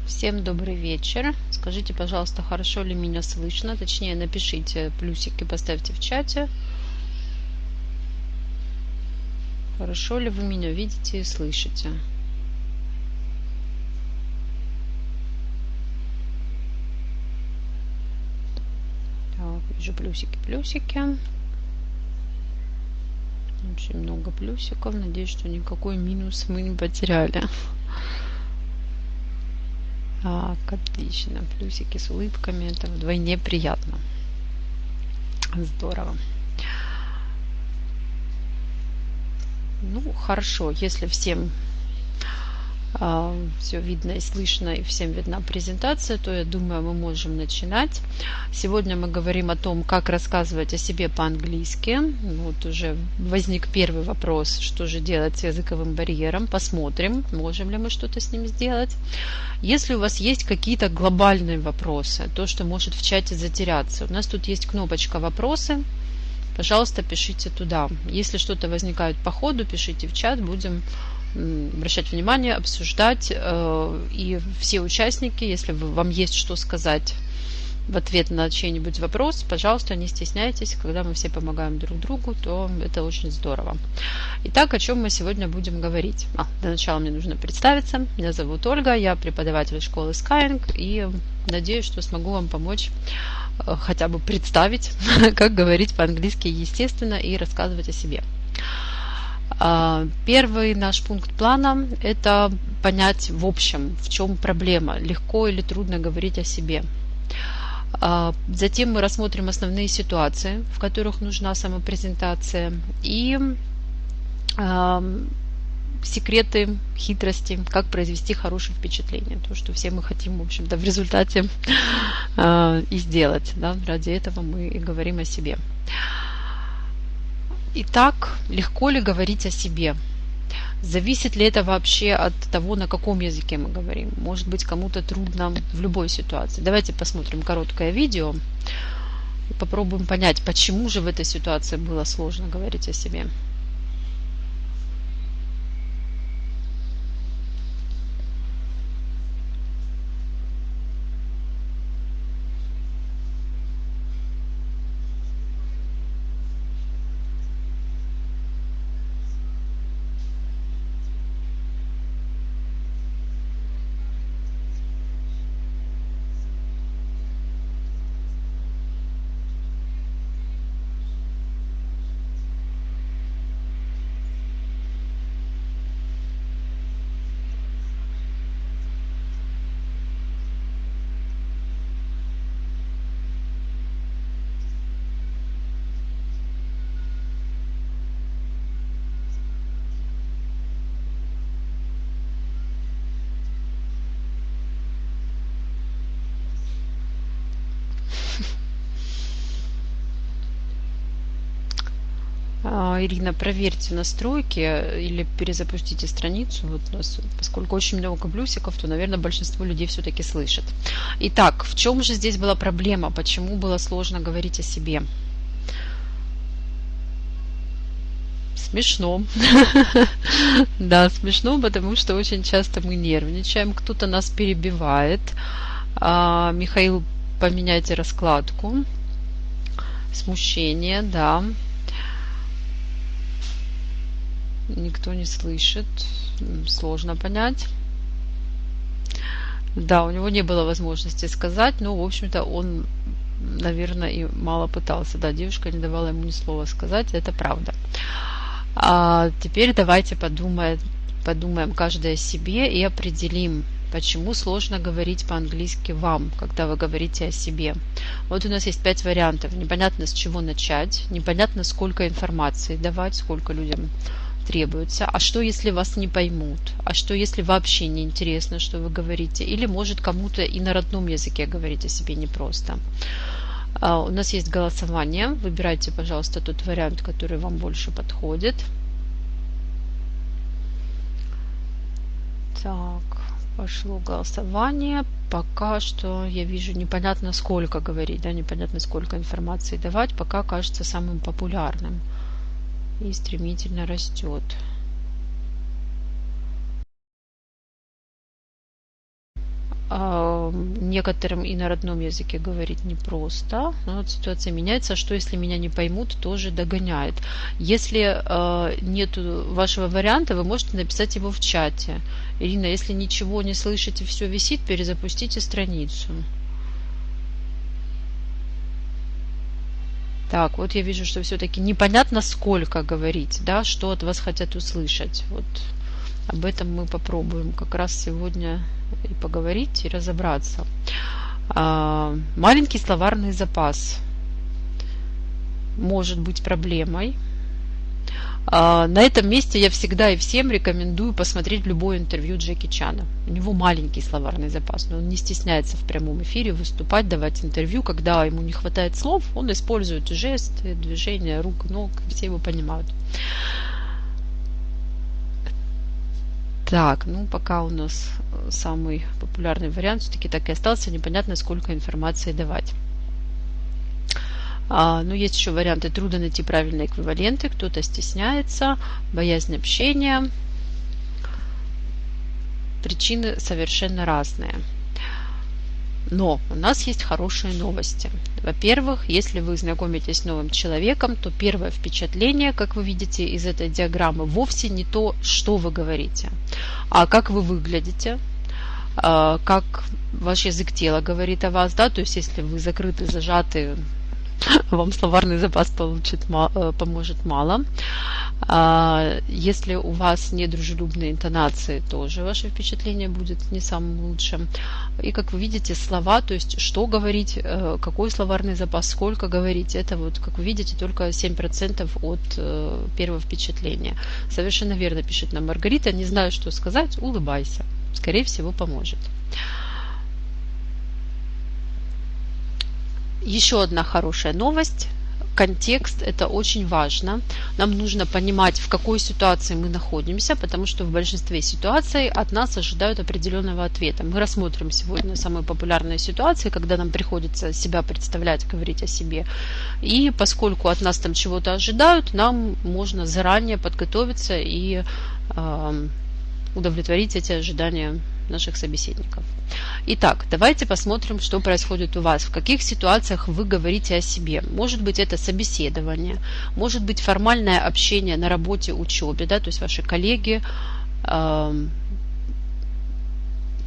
Всем добрый вечер. Скажите, пожалуйста, хорошо ли меня слышно? Точнее, напишите плюсики, поставьте в чате. Хорошо ли вы меня видите и слышите? Так, вижу плюсики. Очень много плюсиков. Надеюсь, что никакой минус мы не потеряли. Так, отлично. Плюсики с улыбками. Это вдвойне приятно. Здорово. Ну, хорошо. Если всем все видно и слышно, и всем видна презентация, то, я думаю, мы можем начинать. Сегодня мы говорим о том, как рассказывать о себе по-английски. Вот уже возник первый вопрос, что же делать с языковым барьером. Посмотрим, можем ли мы что-то с ним сделать. Если у вас есть какие-то глобальные вопросы, то, что может в чате затеряться, у нас тут есть кнопочка «Вопросы». Пожалуйста, пишите туда. Если что-то возникает по ходу, пишите в чат, будем обращать внимание, обсуждать. И все участники, если вам есть что сказать в ответ на чей-нибудь вопрос, пожалуйста, не стесняйтесь. Когда мы все помогаем друг другу, то это очень здорово. Итак, о чем мы сегодня будем говорить? Для начала мне нужно представиться. Меня зовут Ольга, я преподаватель школы Skyeng, и надеюсь, что смогу вам помочь хотя бы представить, как говорить по-английски естественно и рассказывать о себе. Первый наш пункт плана – это понять в общем, в чем проблема, легко или трудно говорить о себе. Затем мы рассмотрим основные ситуации, в которых нужна самопрезентация, и секреты, хитрости, как произвести хорошее впечатление. То, что все мы хотим, в общем-то, в результате и сделать. Да? Ради этого мы и говорим о себе. Итак, легко ли говорить о себе? Зависит ли это вообще от того, на каком языке мы говорим? Может быть, кому-то трудно в любой ситуации. Давайте посмотрим короткое видео и попробуем понять, почему же в этой ситуации было сложно говорить о себе. Ирина, проверьте настройки или перезапустите страницу. Вот у нас, поскольку очень много плюсиков, то, наверное, большинство людей все-таки слышит. Итак, в чем же здесь была проблема? Почему было сложно говорить о себе? Смешно. Да, смешно, потому что очень часто мы нервничаем, кто-то нас перебивает. Михаил, поменяйте раскладку. Смущение, да. Никто не слышит. Сложно понять. Да, у него не было возможности сказать, но, в общем-то, он, наверное, и мало пытался. Да, девушка не давала ему ни слова сказать, это правда. А теперь давайте подумаем каждый о себе и определим, почему сложно говорить по-английски вам, когда вы говорите о себе. Вот у нас есть 5 вариантов. Непонятно, с чего начать, непонятно, сколько информации давать, сколько людям требуется. А что, если вас не поймут? А что, если вообще не интересно, что вы говорите? Или, может, кому-то и на родном языке говорить о себе непросто? У нас есть голосование. Выбирайте, пожалуйста, тот вариант, который вам больше подходит. Так, пошло голосование. Пока что я вижу непонятно сколько говорить, да, непонятно сколько информации давать. Пока кажется самым популярным и стремительно растет. некоторым и на родном языке говорить непросто. Но вот ситуация меняется. Что если меня не поймут, тоже догоняет. Если нет вашего варианта, вы можете написать его в чате. Ирина, если ничего не слышите, все висит, перезапустите страницу. Так, вот я вижу, что все-таки непонятно, сколько говорить, да, что от вас хотят услышать. Вот об этом мы попробуем как раз сегодня и поговорить, и разобраться. Маленький словарный запас может быть проблемой. На этом месте я всегда и всем рекомендую посмотреть любое интервью Джеки Чана. У него маленький словарный запас, но он не стесняется в прямом эфире выступать, давать интервью. Когда ему не хватает слов, он использует жесты, движения рук, ног, все его понимают. Так, ну пока у нас самый популярный вариант все-таки так и остался, непонятно, сколько информации давать. Но есть еще варианты: трудно найти правильные эквиваленты, кто-то стесняется, боязнь общения. Причины совершенно разные. Но у нас есть хорошие новости. Во-первых, если вы знакомитесь с новым человеком, то первое впечатление, как вы видите из этой диаграммы, вовсе не то, что вы говорите, а как вы выглядите, как ваш язык тела говорит о вас. Да? То есть, если вы закрыты, зажаты, вам словарный запас поможет мало. Если у вас недружелюбные интонации, тоже ваше впечатление будет не самым лучшим. И, как вы видите, слова, то есть что говорить, какой словарный запас, сколько говорить, это вот, как вы видите, только 7% от первого впечатления. Совершенно верно пишет нам Маргарита: не знаю, что сказать, улыбайся. Скорее всего, поможет. Еще одна хорошая новость. Контекст – это очень важно. Нам нужно понимать, в какой ситуации мы находимся, потому что в большинстве ситуаций от нас ожидают определенного ответа. Мы рассмотрим сегодня самые популярные ситуации, когда нам приходится себя представлять, говорить о себе. И поскольку от нас там чего-то ожидают, нам можно заранее подготовиться и удовлетворить эти ожидания наших собеседников. Итак, давайте посмотрим, что происходит у вас, в каких ситуациях вы говорите о себе. Может быть, это собеседование, может быть, формальное общение на работе, учебе, да, то есть ваши коллеги,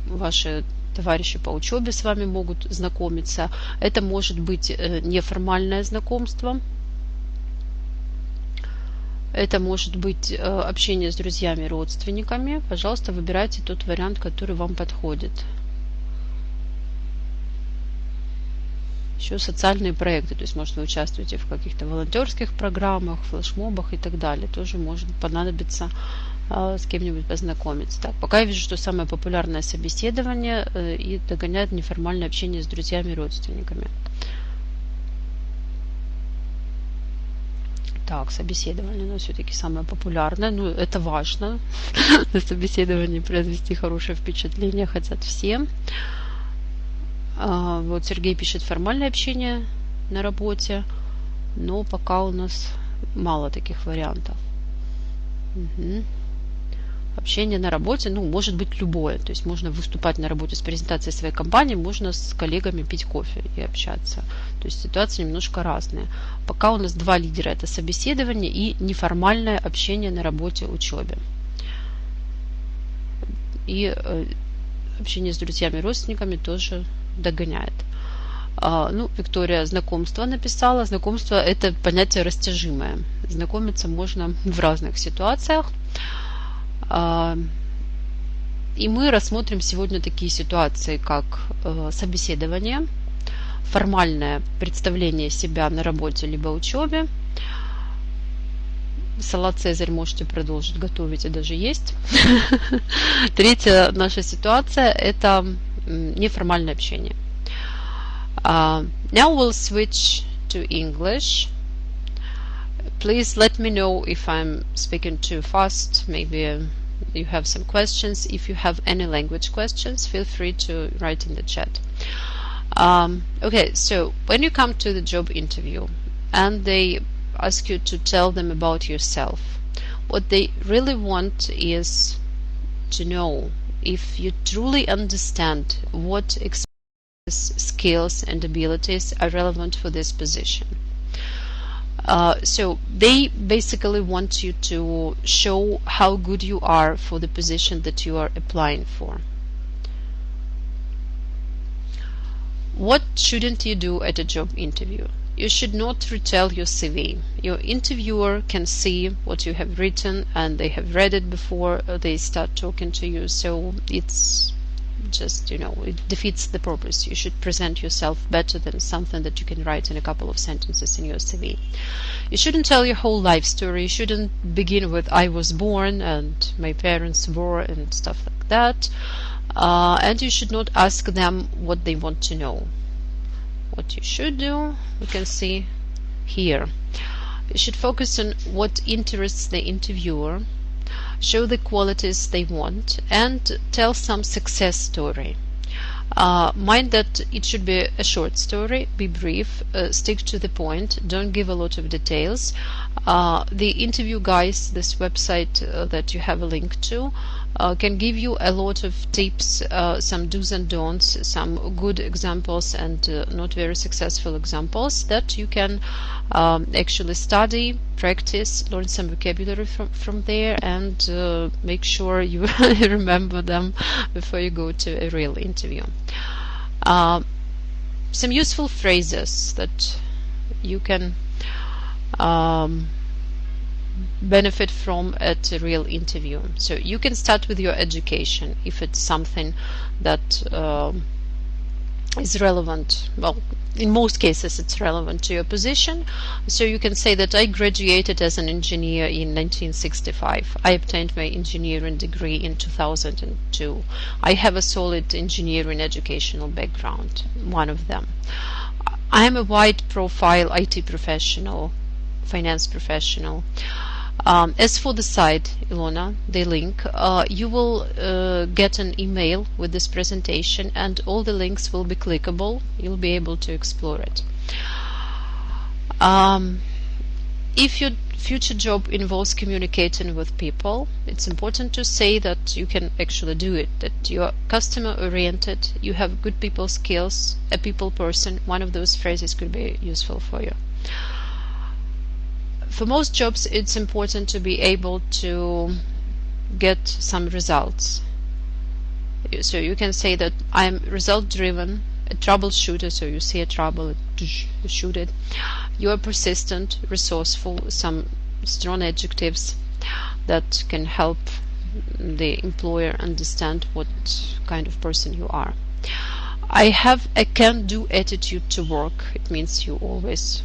ваши товарищи по учебе с вами могут знакомиться. Это может быть неформальное знакомство. Это может быть общение с друзьями, родственниками. Пожалуйста, выбирайте тот вариант, который вам подходит. Еще социальные проекты, то есть, может, вы участвуете в каких-то волонтерских программах, флешмобах и так далее. Тоже может понадобиться с кем-нибудь познакомиться. Так, пока я вижу, что самое популярное собеседование и догоняет неформальное общение с друзьями и родственниками. Так, собеседование, но все-таки самое популярное. Ну, это важно. На собеседовании произвести хорошее впечатление хотят все. Вот Сергей пишет: формальное общение на работе, но пока у нас мало таких вариантов. Угу. Общение на работе, ну, может быть любое. То есть можно выступать на работе с презентацией своей компании, можно с коллегами пить кофе и общаться. То есть ситуации немножко разные. Пока у нас два лидера: это собеседование и неформальное общение на работе, учебе. И общение с друзьями и родственниками тоже догоняет. Ну, Виктория знакомство написала. Знакомство – это понятие растяжимое. Знакомиться можно в разных ситуациях. И мы рассмотрим сегодня такие ситуации, как собеседование, формальное представление себя на работе либо учебе. Салат «Цезарь» можете продолжить готовить и даже есть. Третья наша ситуация – это неформальное общение. Now we'll switch to English. Please let me know if I'm speaking too fast. Maybe you have some questions. If you have any language questions, feel free to write in the chat. Okay, so when you come to the job interview and they ask you to tell them about yourself, what they really want is to know if you truly understand what skills and abilities are relevant for this position. So they basically want you to show how good you are for the position that you are applying for. What shouldn't you do at a job interview? You should not retell your CV. Your interviewer can see what you have written and they have read it before they start talking to you, so it's just, it defeats the purpose. You should present yourself better than something that you can write in a couple of sentences in your CV. You shouldn't tell your whole life story. You shouldn't begin with I was born and my parents were and stuff like that. And you should not ask them what they want to know. What you should do, you can see here. You should focus on what interests the interviewer, show the qualities they want, and tell some success story. Mind that it should be a short story, be brief, stick to the point, don't give a lot of details. The interview guys, this website that you have a link to, can give you a lot of tips, some do's and don'ts, some good examples and not very successful examples that you can actually study, practice, learn some vocabulary from there, and make sure you remember them before you go to a real interview. Some useful phrases that you can benefit from at a real interview. So you can start with your education if it's something that is relevant. Well, in most cases it's relevant to your position. So you can say that I graduated as an engineer in 1965. I obtained my engineering degree in 2002. I have a solid engineering educational background, one of them. I am a wide profile IT professional, finance professional. As for the site, Ilona, the link, you will get an email with this presentation and all the links will be clickable. You'll be able to explore it. If your future job involves communicating with people, it's important to say that you can actually do it, that you are customer oriented, you have good people skills, a people person. One of those phrases could be useful for you. For most jobs, it's important to be able to get some results. So you can say that I'm result driven, a troubleshooter, so you see a trouble, you shoot it. You are persistent, resourceful, some strong adjectives that can help the employer understand what kind of person you are. I have a can-do attitude to work. It means you always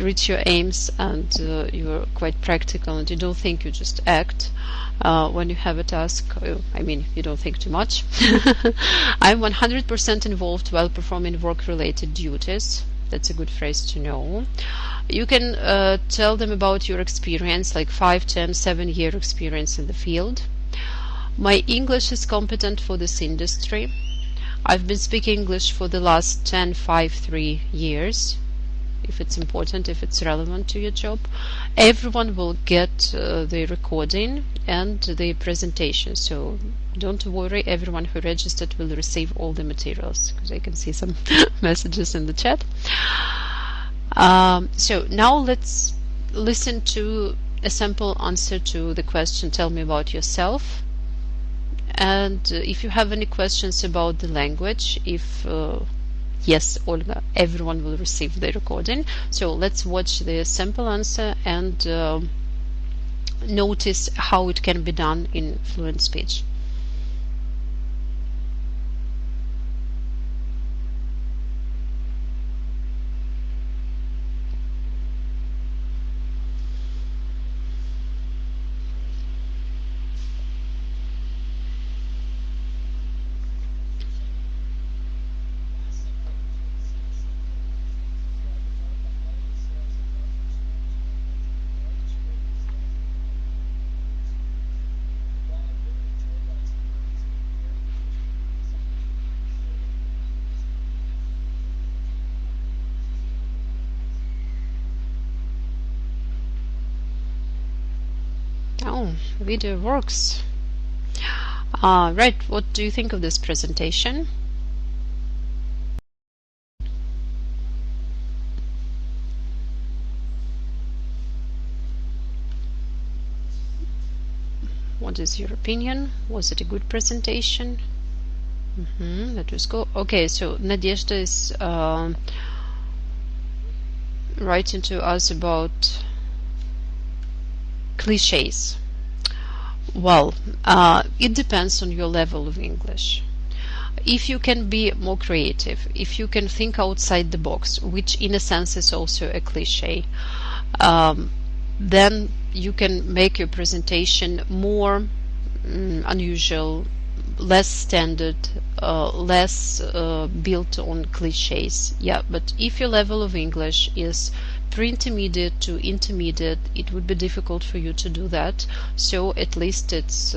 reach your aims and you're quite practical and you don't think, you just act when you have a task. I mean, you don't think too much. I'm 100% involved while performing work-related duties. That's a good phrase to know. You can tell them about your experience, like 5, 10, 7-year experience in the field. My English is competent for this industry. I've been speaking English for the last 10, 5, 3 years. If it's important, if it's relevant to your job. Everyone will get the recording and the presentation, so don't worry, everyone who registered will receive all the materials, because I can see some messages in the chat. So now let's listen to a sample answer to the question, tell me about yourself. And if you have any questions about the language, if yes, Olga, everyone will receive the recording. So let's watch the sample answer and notice how it can be done in fluent speech. Oh, video works. Right, what do you think of this presentation? What is your opinion? Was it a good presentation? Let us go. Okay, so Nadezhda is writing to us about cliches. Well, it depends on your level of English. If you can be more creative, if you can think outside the box, which in a sense is also a cliche, then you can make your presentation more unusual, less standard, less built on cliches. Yeah, but if your level of English is pre-intermediate to intermediate, it would be difficult for you to do that. So at least it's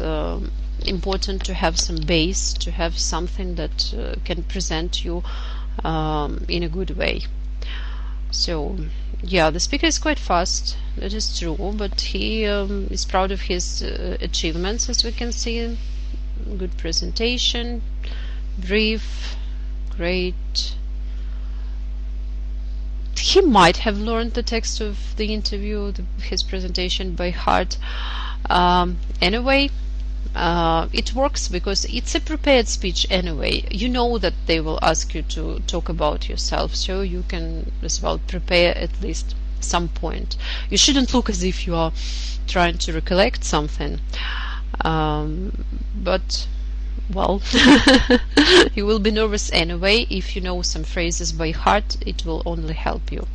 important to have some base, to have something that can present you in a good way. So yeah, the speaker is quite fast, that is true, but he is proud of his achievements, as we can see. Good presentation, brief, great. He might have learned the text of the interview, his presentation by heart. Anyway, it works because it's a prepared speech anyway. You know that they will ask you to talk about yourself, so you can as well prepare at least some point. You shouldn't look as if you are trying to recollect something, but well, you will be nervous anyway. If you know some phrases by heart, it will only help you.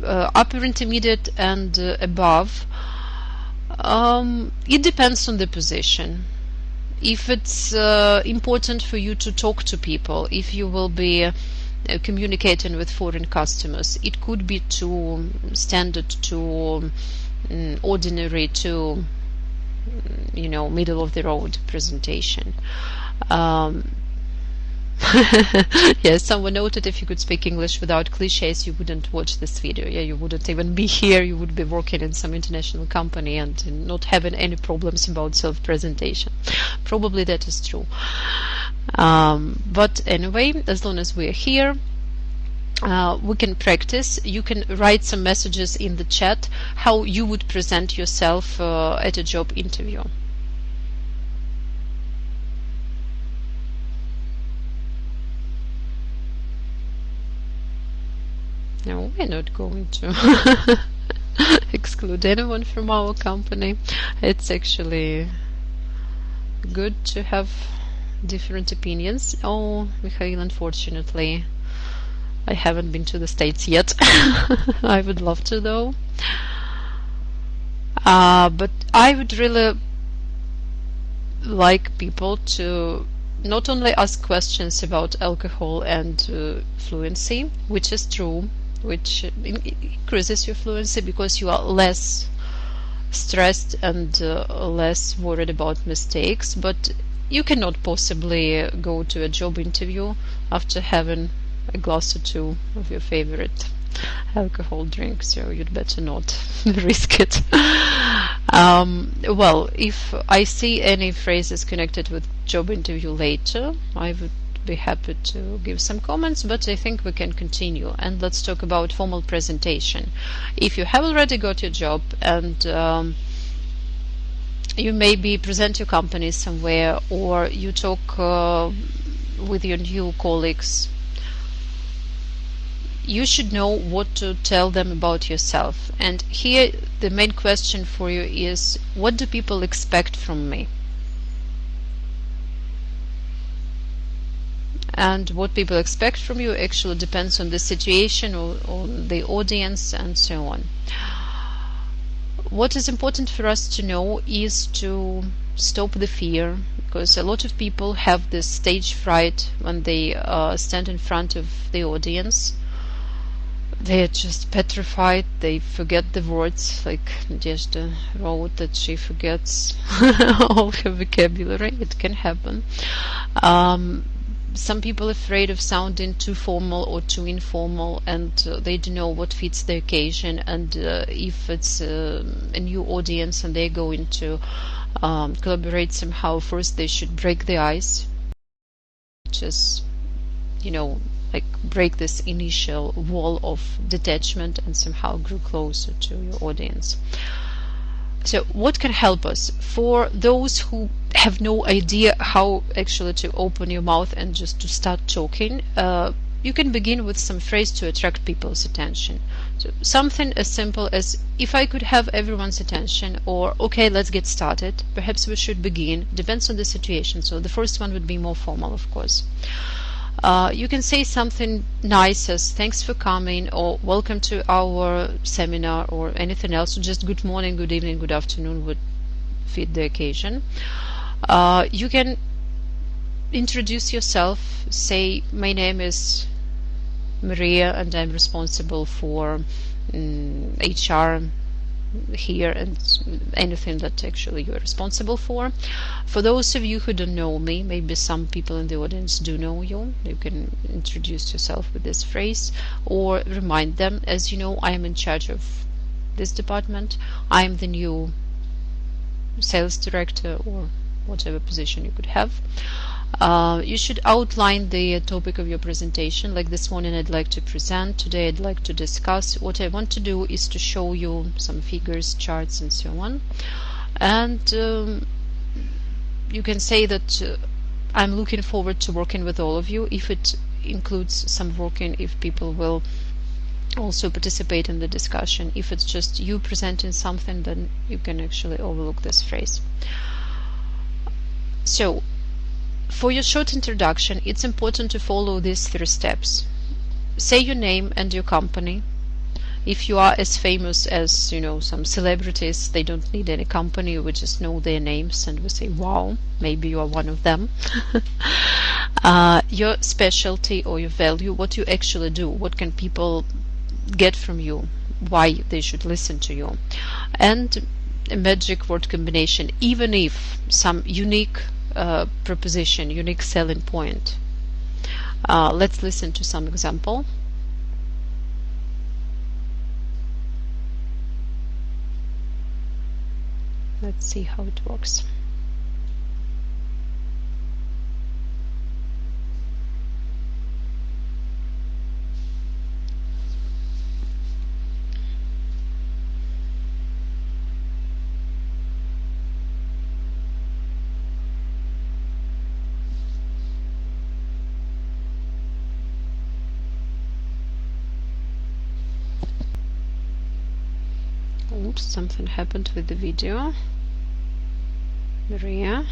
Upper intermediate and above, it depends on the position. If it's important for you to talk to people, if you will be communicating with foreign customers, it could be too standard, too ordinary, too middle of the road presentation. Yes, someone noted if you could speak English without cliches, you wouldn't watch this video. Yeah, you wouldn't even be here. You would be working in some international company and not having any problems about self-presentation. Probably that is true. But anyway, as long as we are here, we can practice. You can write some messages in the chat how you would present yourself at a job interview. No, we're not going to exclude anyone from our company. It's actually good to have different opinions. Oh, Mikhail, unfortunately, I haven't been to the States yet. I would love to, though. But I would really like people to not only ask questions about alcohol and fluency, which is true, which increases your fluency because you are less stressed and less worried about mistakes, but you cannot possibly go to a job interview after having a glass or two of your favorite alcohol drink, so you'd better not risk it. Well, if I see any phrases connected with job interview later, I would be happy to give some comments, but I think we can continue and let's talk about formal presentation. If you have already got your job and you maybe present your company somewhere, or you talk with your new colleagues, you should know what to tell them about yourself. And here the main question for you is, what do people expect from me? And what people expect from you actually depends on the situation or on the audience and so on. What is important for us to know is to stop the fear, because a lot of people have this stage fright when they stand in front of the audience. They are just petrified, they forget the words, like Nadezhda wrote that she forgets all her vocabulary. It can happen. some people are afraid of sounding too formal or too informal, and they don't know what fits the occasion, and if it's a new audience and they're going to collaborate somehow, first they should break the ice, just like break this initial wall of detachment and somehow grow closer to your audience. So what can help us? For those who have no idea how actually to open your mouth and just to start talking, you can begin with some phrase to attract people's attention. So something as simple as, if I could have everyone's attention, or okay, let's get started, perhaps we should begin, depends on the situation. So the first one would be more formal, of course. You can say something nice as thanks for coming, or welcome to our seminar, or anything else. So just good morning, good evening, good afternoon would fit the occasion. You can introduce yourself, say my name is Maria and I'm responsible for HR here, and anything that actually you're responsible for. For those of you who don't know me, maybe some people in the audience do know you, you can introduce yourself with this phrase, or remind them, as you know, I am in charge of this department, I am the new sales director, or whatever position you could have. You should outline the topic of your presentation, like this morning I'd like to present, today I'd like to discuss. What I want to do is to show you some figures, charts, and so on. And you can say that I'm looking forward to working with all of you, if it includes some working, if people will also participate in the discussion. If it's just you presenting something, then you can actually overlook this phrase. So for your short introduction, it's important to follow these 3 steps. Say your name and your company. If you are as famous as some celebrities, they don't need any company, we just know their names and we say, wow, maybe you are one of them. Your specialty or your value, what you actually do, what can people get from you, why they should listen to you, and a magic word combination, even if some unique proposition, unique selling point. Let's listen to some example. Let's see how it works. Oops, something happened with the video. Maria,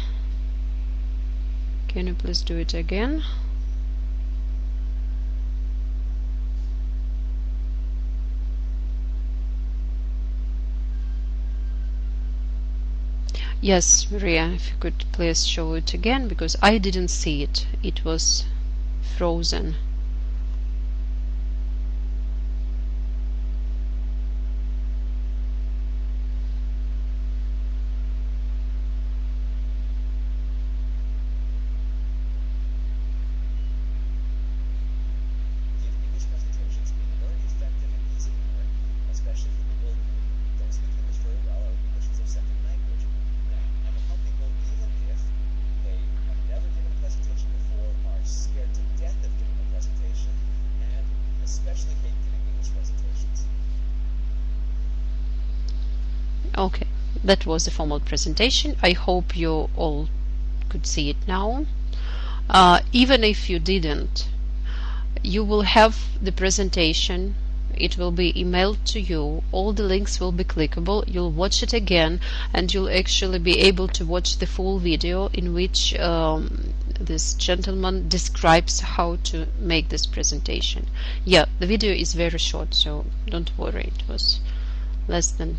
can you please do it again? Yes, Maria, if you could please show it again, because I didn't see it. It was frozen. Okay, that was a formal presentation. I hope you all could see it now. Even if you didn't, you will have the presentation. It will be emailed to you. All the links will be clickable. You'll watch it again, and you'll actually be able to watch the full video in which this gentleman describes how to make this presentation. Yeah, the video is very short, so don't worry. It was less than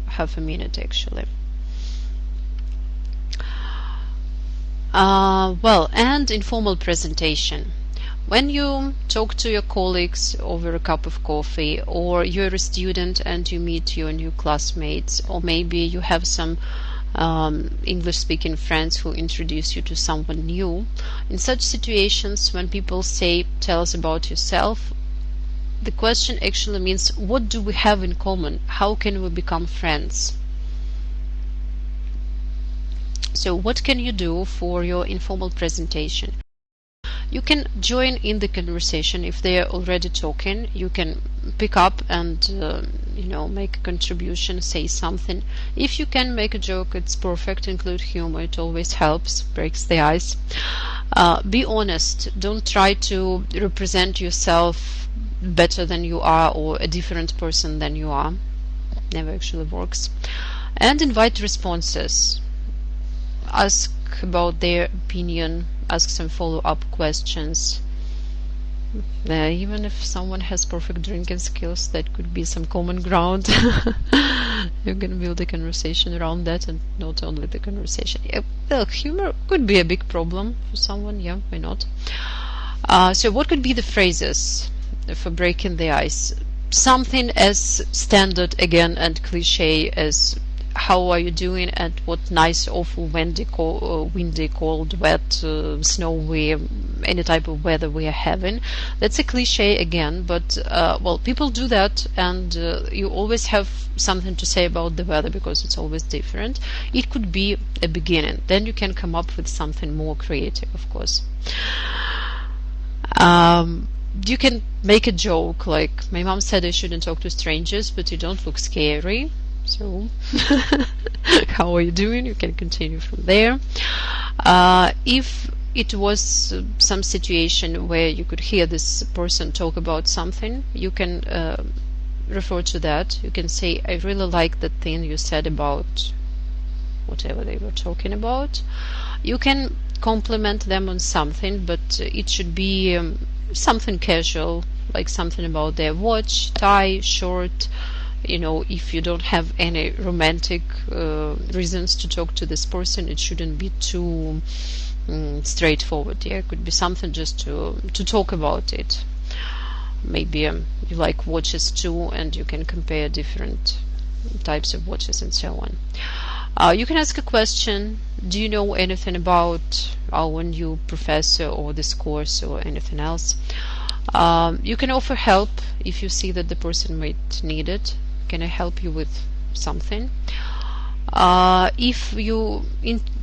half a minute actually. Well, and informal presentation. When you talk to your colleagues over a cup of coffee, or you're a student and you meet your new classmates, or maybe you have some English-speaking friends who introduce you to someone new. In such situations, when people say, tell us about yourself, the question actually means, what do we have in common? How can we become friends? So what can you do for your informal presentation? You can join in the conversation. If they are already talking, you can pick up and make a contribution, say something. If you can make a joke, it's perfect. Include humor, it always helps, breaks the ice. Be honest. Don't try to represent yourself better than you are or a different person than you are. Never actually works. And invite responses. Ask about their opinion, ask some follow-up questions. Even if someone has perfect drinking skills, that could be some common ground. You can build a conversation around that, and not only the conversation. Well, humor could be a big problem for someone, yeah, why not? So what could be the phrases for breaking the ice? Something as standard again and cliche as how are you doing, and what nice, awful, windy, cold, wet, snowy, any type of weather we are having. That's a cliche again, but well, people do that, and you always have something to say about the weather because it's always different. It could be a beginning. Then you can come up with something more creative, of course. You can make a joke like, my mom said I shouldn't talk to strangers, but you don't look scary. So, how are you doing? You can continue from there. If it was some situation where you could hear this person talk about something, you can refer to that. You can say, I really like that thing you said about whatever they were talking about. You can compliment them on something, but it should be something casual, like something about their watch, tie, shirt. If you don't have any romantic reasons to talk to this person, it shouldn't be too straightforward. Yeah, it could be something just to talk about it. Maybe you like watches too, and you can compare different types of watches and so on. You can ask a question. Do you know anything about our new professor or this course or anything else? You can offer help if you see that the person might need it. Can I help you with something? If you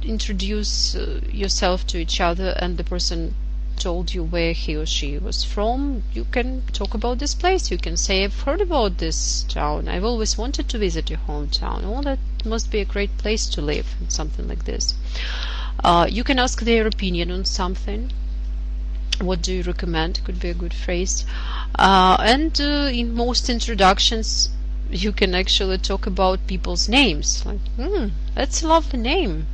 introduce yourself to each other and the person told you where he or she was from, you can talk about this place. You can say, I've heard about this town. I've always wanted to visit your hometown. Oh, that must be a great place to live, something like this. You can ask their opinion on something. What do you recommend? Could be a good phrase. And in most introductions, you can actually talk about people's names. Like, that's a lovely name.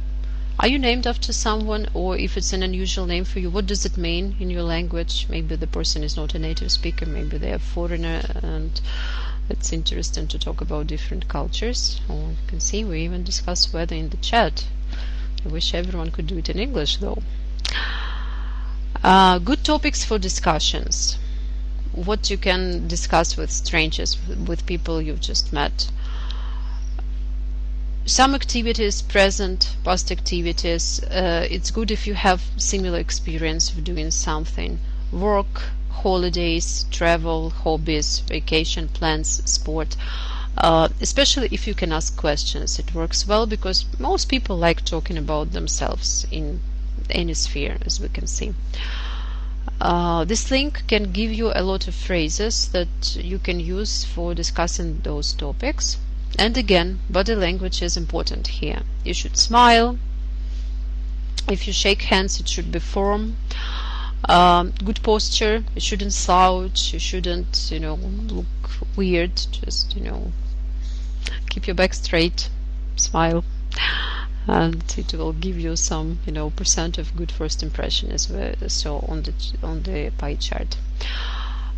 Are you named after someone? Or if it's an unusual name for you, what does it mean in your language? Maybe the person is not a native speaker, maybe they're a foreigner, and it's interesting to talk about different cultures. Or you can see we even discuss weather in the chat. I wish everyone could do it in English though. Good topics for discussions. What you can discuss with strangers, with people you've just met. Some activities, present, past activities. It's good if you have similar experience of doing something. Work, holidays, travel, hobbies, vacation plans, sport. Especially if you can ask questions. It works well because most people like talking about themselves in any sphere, as we can see. This link can give you a lot of phrases that you can use for discussing those topics. And again, body language is important here. You should smile. If you shake hands, it should be firm. Good posture. You shouldn't slouch. You shouldn't, look weird. Just, keep your back straight. Smile. And it will give you some, percent of good first impression as well. So on the pie chart,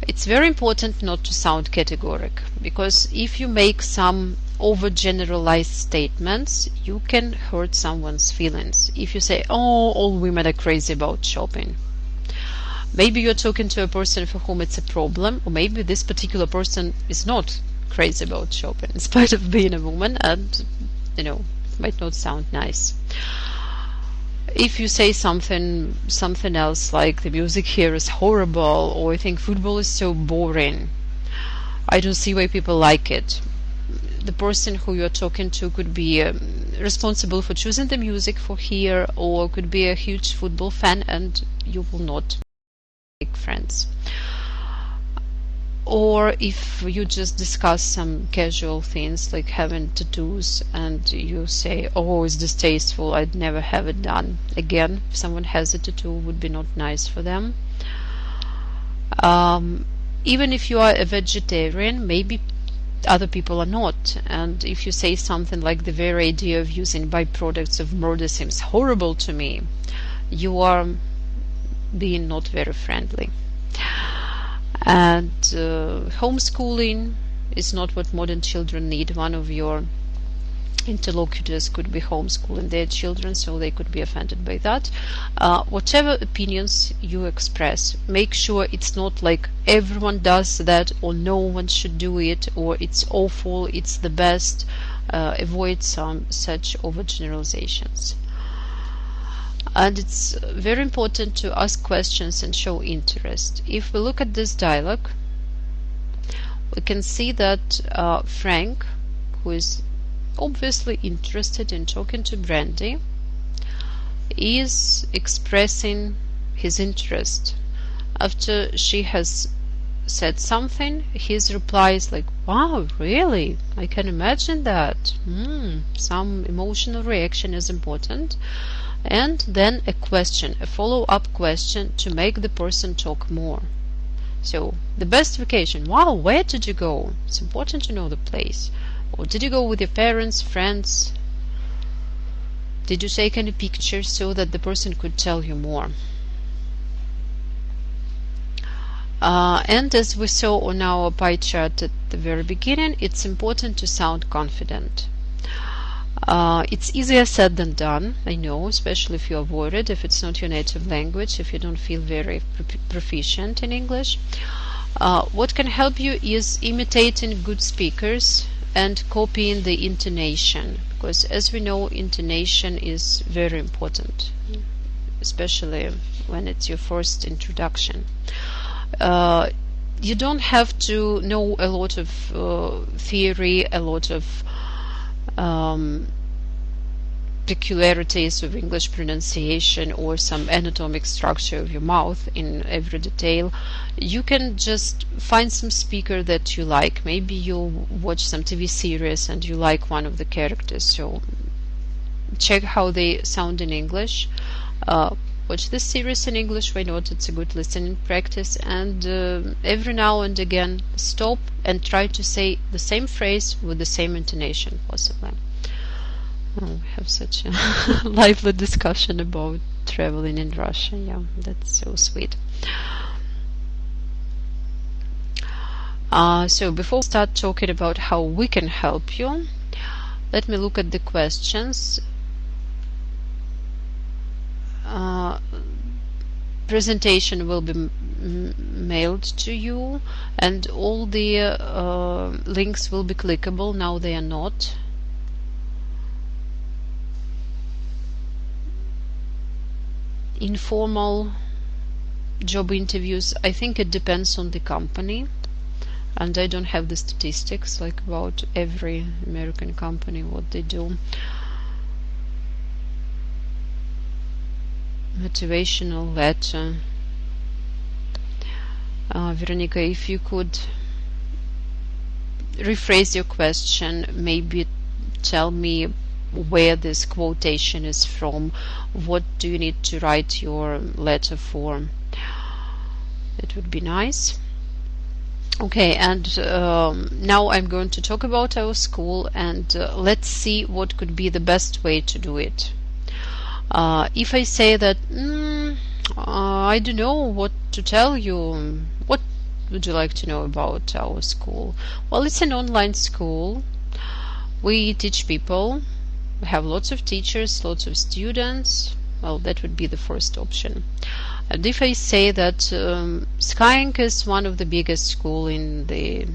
it's very important not to sound categoric, because if you make some overgeneralized statements, you can hurt someone's feelings. If you say, "Oh, all women are crazy about shopping," maybe you're talking to a person for whom it's a problem, or maybe this particular person is not crazy about shopping in spite of being a woman, and might not sound nice. If you say something else, like the music here is horrible, or I think football is so boring, I don't see why people like it, the person who you're talking to could be responsible for choosing the music for here, or could be a huge football fan, and you will not make friends. Or if you just discuss some casual things like having tattoos, and you say, oh, it's distasteful, I'd never have it done. Again, if someone has a tattoo, it would be not nice for them. Even if you are a vegetarian, maybe other people are not, and if you say something like the very idea of using byproducts of murder seems horrible to me, you are being not very friendly. And homeschooling is not what modern children need. One of your interlocutors could be homeschooling their children, so they could be offended by that. Whatever opinions you express, make sure it's not like everyone does that, or no one should do it, or it's awful, it's the best. Avoid some such overgeneralizations. And it's very important to ask questions and show interest. If we look at this dialogue, we can see that Frank, who is obviously interested in talking to Brandy, is expressing his interest. After she has said something, his reply is like, wow, really? I can imagine that. Some emotional reaction is important. And then a question, a follow-up question to make the person talk more. So the best vacation, wow, where did you go? It's important to know the place. Or did you go with your parents, friends? Did you take any pictures so that the person could tell you more? And as we saw on our pie chart at the very beginning, it's important to sound confident. It's easier said than done, I know, especially if you avoid it, if it's not your native language, if you don't feel very proficient in English. What can help you is imitating good speakers and copying the intonation, because as we know, intonation is very important, especially when it's your first introduction. You don't have to know a lot of theory, a lot of peculiarities of English pronunciation, or some anatomic structure of your mouth in every detail. You can just find some speaker that you like. Maybe you watch some TV series and you like one of the characters, so check how they sound in English. Watch this series in English, why not? It's a good listening practice. And every now and again stop and try to say the same phrase with the same intonation possibly. We have such a lively discussion about traveling in Russia. Yeah, that's so sweet. So before we start talking about how we can help you, let me look at the questions. Presentation will be mailed to you, and all the links will be clickable. Now they are not. Informal job interviews, I think it depends on the company, and I don't have the statistics like about every American company what they do. Motivational letter. Veronica, if you could rephrase your question, maybe tell me where this quotation is from, what do you need to write your letter for. It would be nice. Okay, and now I'm going to talk about our school, and let's see what could be the best way to do it. If I say that I don't know what to tell you, what would you like to know about our school? Well, it's an online school. We teach people. We have lots of teachers, lots of students. Well, that would be the first option. And if I say that Skyeng is one of the biggest schools in the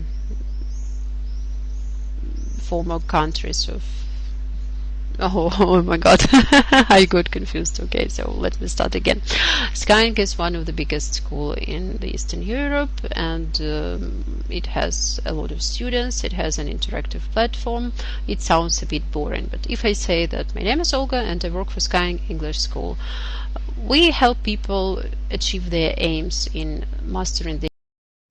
former countries of Oh my god, I got confused. Okay, so let me start again. Skyeng is one of the biggest schools in the Eastern Europe, and it has a lot of students. It has an interactive platform. It sounds a bit boring, but if I say that my name is Olga and I work for Skyeng English School, we help people achieve their aims in mastering the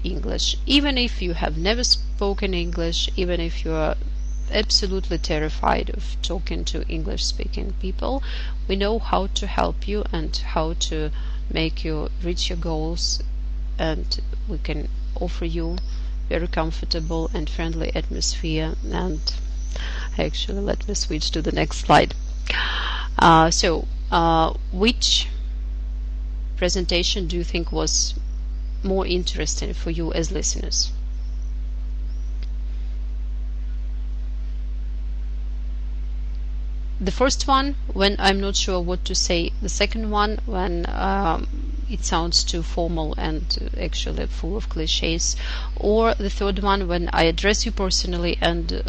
English. Even if you have never spoken English, even if you are absolutely terrified of talking to English-speaking people, we know how to help you and how to make you reach your goals, and we can offer you very comfortable and friendly atmosphere. And actually, let me switch to the next slide. Which presentation do you think was more interesting for you as listeners? The first one, when I'm not sure what to say. The second one, when it sounds too formal and actually full of cliches. Or the third one, when I address you personally and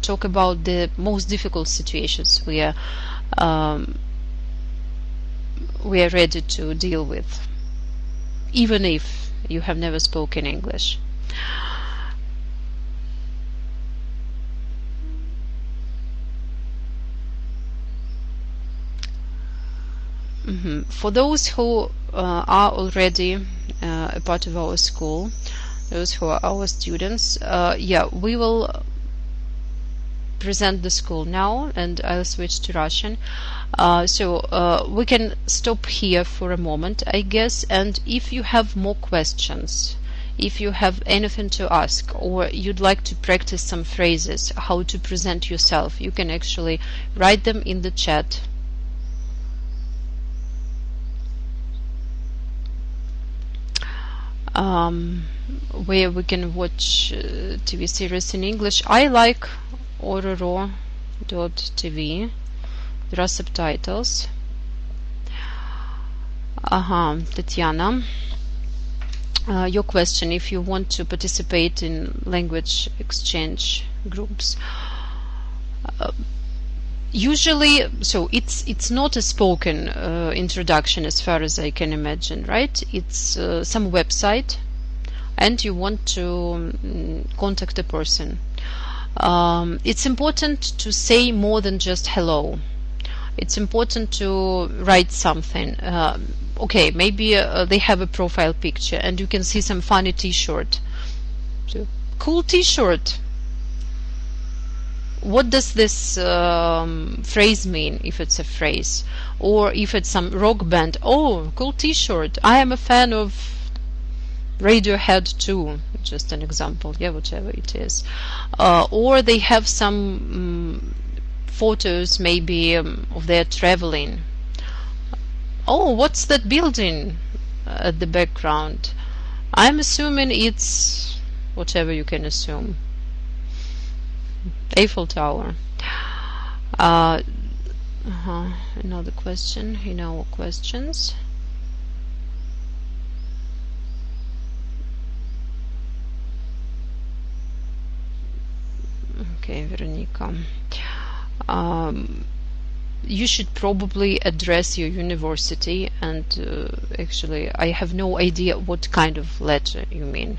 talk about the most difficult situations we are ready to deal with, even if you have never spoken English. For those who are already a part of our school, those who are our students, we will present the school now, and I'll switch to Russian. We can stop here for a moment, I guess, and if you have more questions, if you have anything to ask, or you'd like to practice some phrases, how to present yourself, you can actually write them in the chat. Where we can watch TV series in English. I like ororo.tv. There are subtitles. Tatiana, your question, if you want to participate in language exchange groups. Usually, so it's not a spoken introduction as far as I can imagine, right? It's some website, and you want to contact a person. It's important to say more than just hello. It's important to write something. Okay, maybe they have a profile picture, and you can see some funny t-shirt. So, cool t-shirt. What does this phrase mean, if it's a phrase? Or if it's some rock band, oh, cool t-shirt, I am a fan of Radiohead too, just an example, yeah, whatever it is. Or they have some photos maybe of their traveling. Oh, what's that building at the background? I'm assuming it's whatever you can assume. Eiffel Tower. Another question in our questions. Okay, Veronica. You should probably address your university, and actually I have no idea what kind of letter you mean.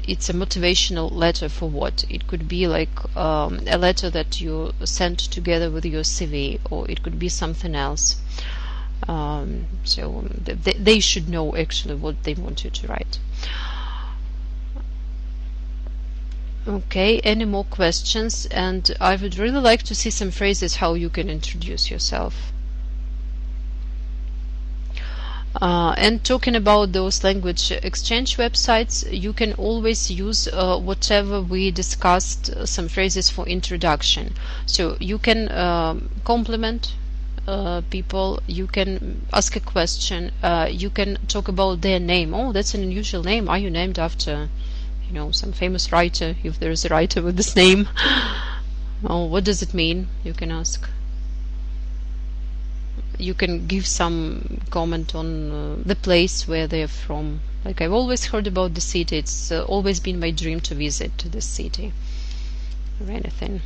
It's a motivational letter for what? It could be like a letter that you sent together with your CV, or it could be something else. So they should know actually what they want you to write. Okay, any more questions? And I would really like to see some phrases how you can introduce yourself. And talking about those language exchange websites, you can always use whatever we discussed, some phrases for introduction. So you can compliment people, you can ask a question, you can talk about their name. Oh, that's an unusual name. Are you named after, you know, some famous writer, if there is a writer with this name? Oh, what does it mean? You can ask. You can give some comment on the place where they're from. Like, I've always heard about the city. It's always been my dream to visit this city, or anything.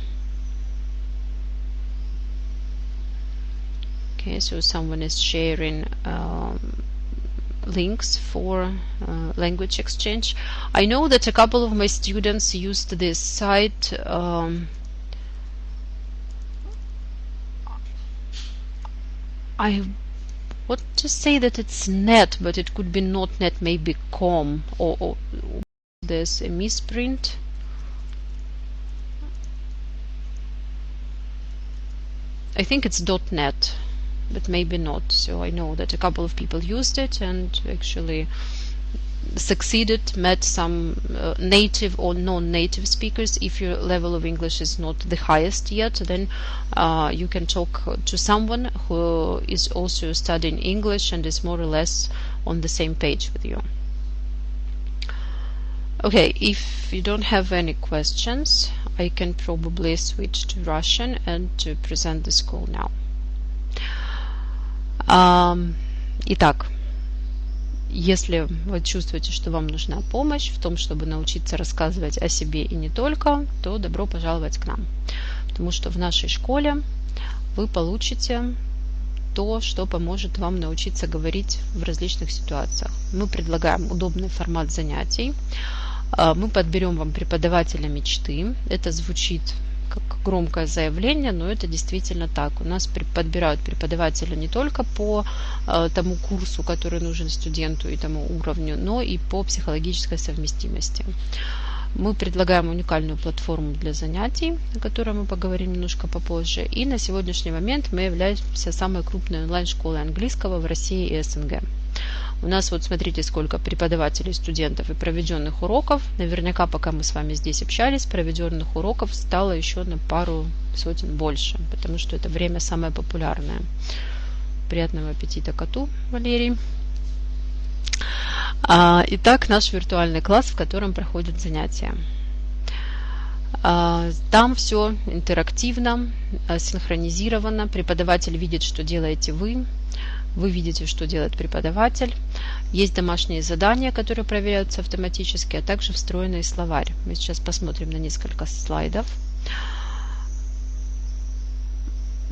Okay, so someone is sharing links for language exchange. I know that a couple of my students used this site. I want to say that it's net, but it could be not net, maybe com, or there's a misprint. I think it's .net, but maybe not. So I know that a couple of people used it and actually succeeded, met some native or non-native speakers. If your level of English is not the highest yet, then you can talk to someone who is also studying English and is more or less on the same page with you. Okay, if you don't have any questions, I can probably switch to Russian and to present the school now. Итак, если вы чувствуете, что вам нужна помощь в том, чтобы научиться рассказывать о себе и не только, то добро пожаловать к нам. Потому что в нашей школе вы получите то, что поможет вам научиться говорить в различных ситуациях. Мы предлагаем удобный формат занятий. Мы подберем вам преподавателя мечты. Это звучит как громкое заявление, но это действительно так. У нас подбирают преподавателя не только по тому курсу, который нужен студенту и тому уровню, но и по психологической совместимости. Мы предлагаем уникальную платформу для занятий, о которой мы поговорим немножко попозже. И на сегодняшний момент мы являемся самой крупной онлайн-школой английского в России и СНГ. У нас вот смотрите, сколько преподавателей, студентов и проведенных уроков. Наверняка, пока мы с вами здесь общались, проведенных уроков стало еще на пару сотен больше, потому что это время самое популярное. Приятного аппетита коту, Валерий. Итак, наш виртуальный класс, в котором проходят занятия. Там все интерактивно, синхронизировано. Преподаватель видит, что делаете вы. Вы видите, что делает преподаватель. Есть домашние задания, которые проверяются автоматически, а также встроенный словарь. Мы сейчас посмотрим на несколько слайдов.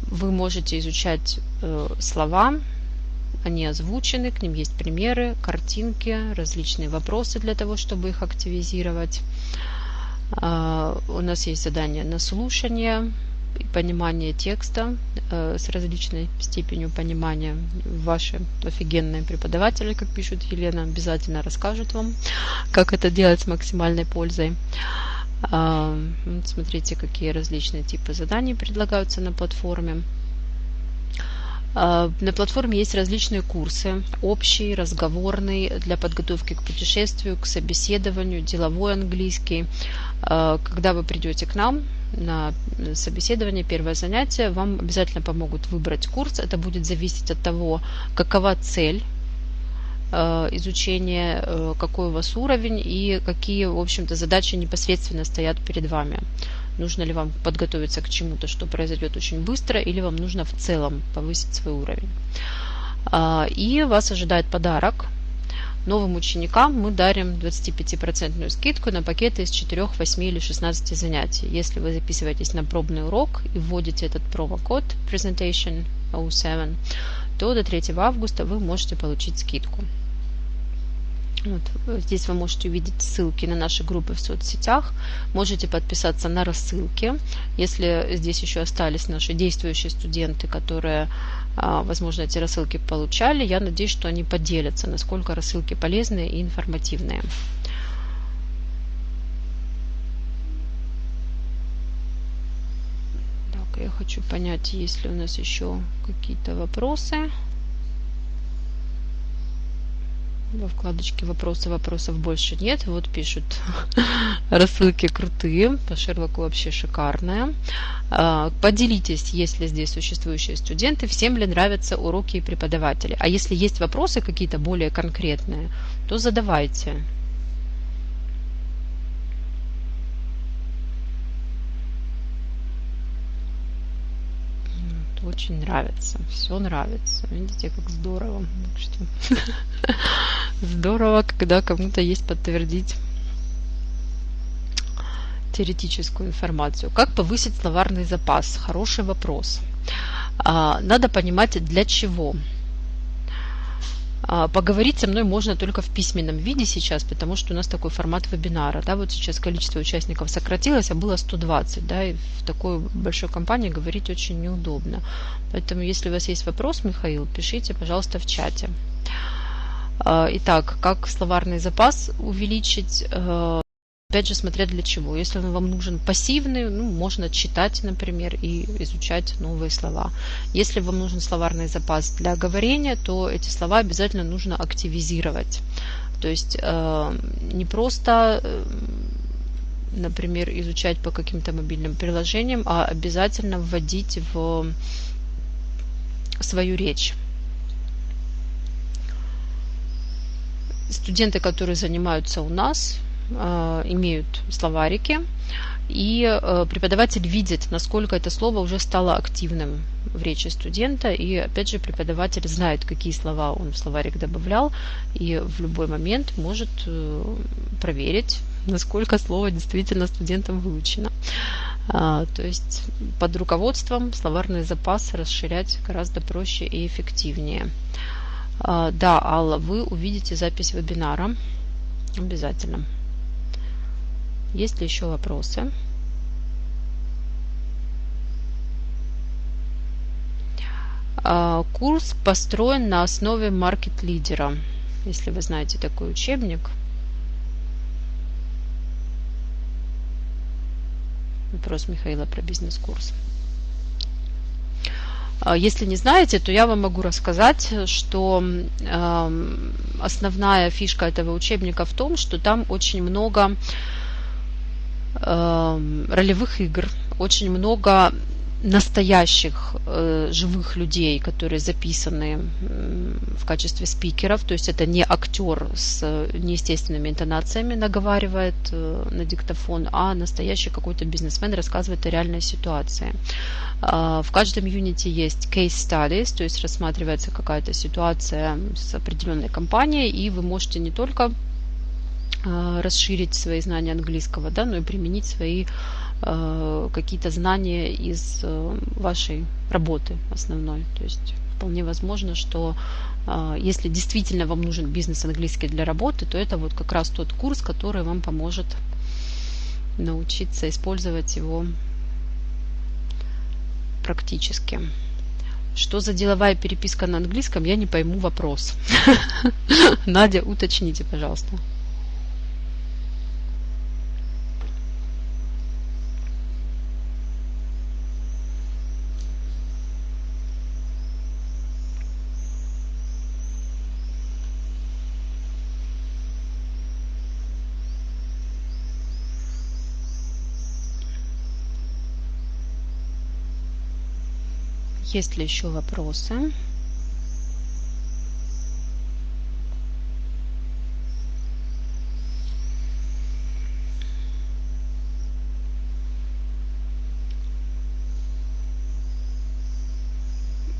Вы можете изучать слова. Они озвучены, к ним есть примеры, картинки, различные вопросы для того, чтобы их активизировать. У нас есть задания на слушание и понимание текста с различной степенью понимания. Ваши офигенные преподаватели, как пишет Елена, обязательно расскажут вам, как это делать с максимальной пользой. Смотрите, какие различные типы заданий предлагаются на платформе. На платформе есть различные курсы. Общий, разговорный, для подготовки к путешествию, к собеседованию, деловой английский. Когда вы придете к нам на собеседование, первое занятие, вам обязательно помогут выбрать курс. Это будет зависеть от того, какова цель изучения, какой у вас уровень и какие, в общем-то, задачи непосредственно стоят перед вами. Нужно ли вам подготовиться к чему-то, что произойдет очень быстро, или вам нужно в целом повысить свой уровень. И вас ожидает подарок. Новым ученикам мы дарим 25% скидку на пакеты из 4, 8 или 16 занятий. Если вы записываетесь на пробный урок и вводите этот промокод Presentation 07, то до 3 августа вы можете получить скидку. Вот, здесь вы можете увидеть ссылки на наши группы в соцсетях. Можете подписаться на рассылки. Если здесь еще остались наши действующие студенты, которые, возможно, эти рассылки получали, я надеюсь, что они поделятся, насколько рассылки полезные и информативные. Так, я хочу понять, есть ли у нас еще какие-то вопросы. Во вкладочке «Вопросы», вопросов больше нет. Вот пишут, рассылки крутые, по Шерлоку вообще шикарные. Поделитесь, если здесь существующие студенты, всем ли нравятся уроки и преподаватели. А если есть вопросы какие-то более конкретные, то задавайте. Очень нравится, все нравится. Видите, как здорово. Здорово, когда кому-то есть подтвердить теоретическую информацию. Как повысить словарный запас? Хороший вопрос. Надо понимать, для чего. Поговорить со мной можно только в письменном виде сейчас, потому что у нас такой формат вебинара. Да, вот сейчас количество участников сократилось, а было 120. Да, и в такой большой компании говорить очень неудобно. Поэтому, если у вас есть вопрос, Михаил, пишите, пожалуйста, в чате. Итак, как словарный запас увеличить? Опять же, смотря для чего. Если он вам нужен пассивный, можно читать, например, и изучать новые слова. Если вам нужен словарный запас для говорения, то эти слова обязательно нужно активизировать. То есть не просто, например, изучать по каким-то мобильным приложениям, а обязательно вводить в свою речь. Студенты, которые занимаются у нас, имеют словарики, и преподаватель видит, насколько это слово уже стало активным в речи студента, и опять же преподаватель знает, какие слова он в словарик добавлял, и в любой момент может проверить, насколько слово действительно студентом выучено. То есть под руководством словарный запас расширять гораздо проще и эффективнее. Да, Алла, вы увидите запись вебинара обязательно. Есть ли еще вопросы? Курс построен на основе маркет-лидера. Если вы знаете такой учебник. Вопрос Михаила про бизнес-курс. Если не знаете, то я вам могу рассказать, что основная фишка этого учебника в том, что там очень много ролевых игр, очень много настоящих живых людей, которые записаны в качестве спикеров, то есть это не актер с неестественными интонациями наговаривает на диктофон, а настоящий какой-то бизнесмен рассказывает о реальной ситуации. В каждом юните есть case studies, то есть рассматривается какая-то ситуация с определенной компанией, и вы можете не только расширить свои знания английского, да, но и применить свои какие-то знания из вашей работы основной. То есть вполне возможно, что если действительно вам нужен бизнес английский для работы, то это вот как раз тот курс, который вам поможет научиться использовать его практически. Что за деловая переписка на английском, я не пойму вопрос. Надя, уточните, пожалуйста. Есть ли еще вопросы?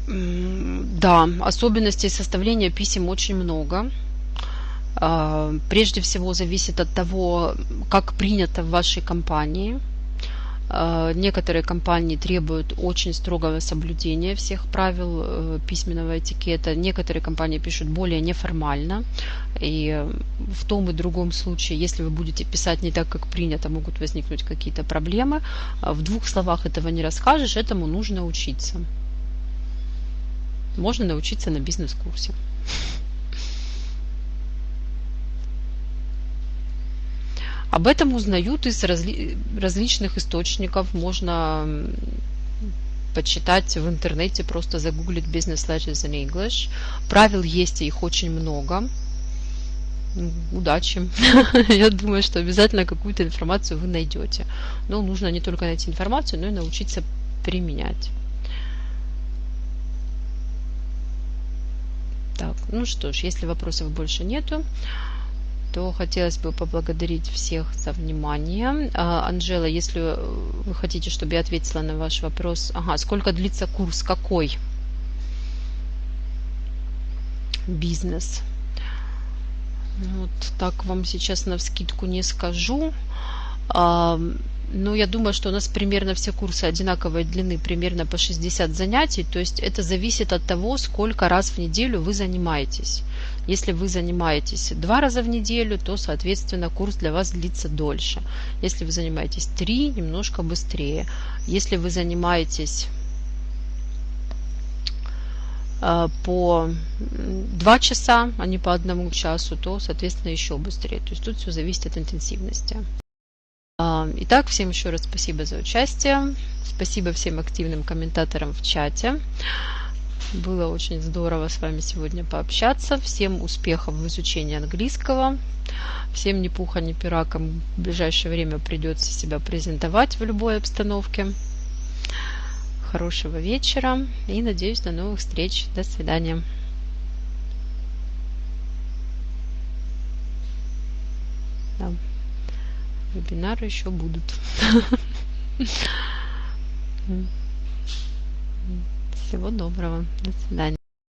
Да, особенностей составления писем очень много. Прежде всего зависит от того, как принято в вашей компании. Некоторые компании требуют очень строгого соблюдения всех правил письменного этикета. Некоторые компании пишут более неформально. И в том и другом случае, если вы будете писать не так, как принято, могут возникнуть какие-то проблемы. В двух словах этого не расскажешь, этому нужно учиться. Можно научиться на бизнес-курсе. Об этом узнают из различных источников. Можно почитать в интернете, просто загуглить Business Letters in English. Правил есть, и их очень много. Удачи. Я думаю, что обязательно какую-то информацию вы найдете. Но нужно не только найти информацию, но и научиться применять. Так, ну что ж, если вопросов больше нету, то хотелось бы поблагодарить всех за внимание. Анжела, если вы хотите, чтобы я ответила на ваш вопрос. Ага, сколько длится курс? Какой? Бизнес. Вот так вам сейчас навскидку не скажу. Ну, я думаю, что у нас примерно все курсы одинаковой длины, примерно по 60 занятий. То есть это зависит от того, сколько раз в неделю вы занимаетесь. Если вы занимаетесь 2 раза в неделю, то, соответственно, курс для вас длится дольше. Если вы занимаетесь 3, немножко быстрее. Если вы занимаетесь по 2 часа, а не по 1 часу, то, соответственно, еще быстрее. То есть тут все зависит от интенсивности. Итак, всем еще раз спасибо за участие. Спасибо всем активным комментаторам в чате. Было очень здорово с вами сегодня пообщаться. Всем успехов в изучении английского. Всем ни пуха, ни пера, кому в ближайшее время придется себя презентовать в любой обстановке. Хорошего вечера и, надеюсь, до новых встреч. До свидания. Да. Вебинары еще будут. Всего доброго. До свидания.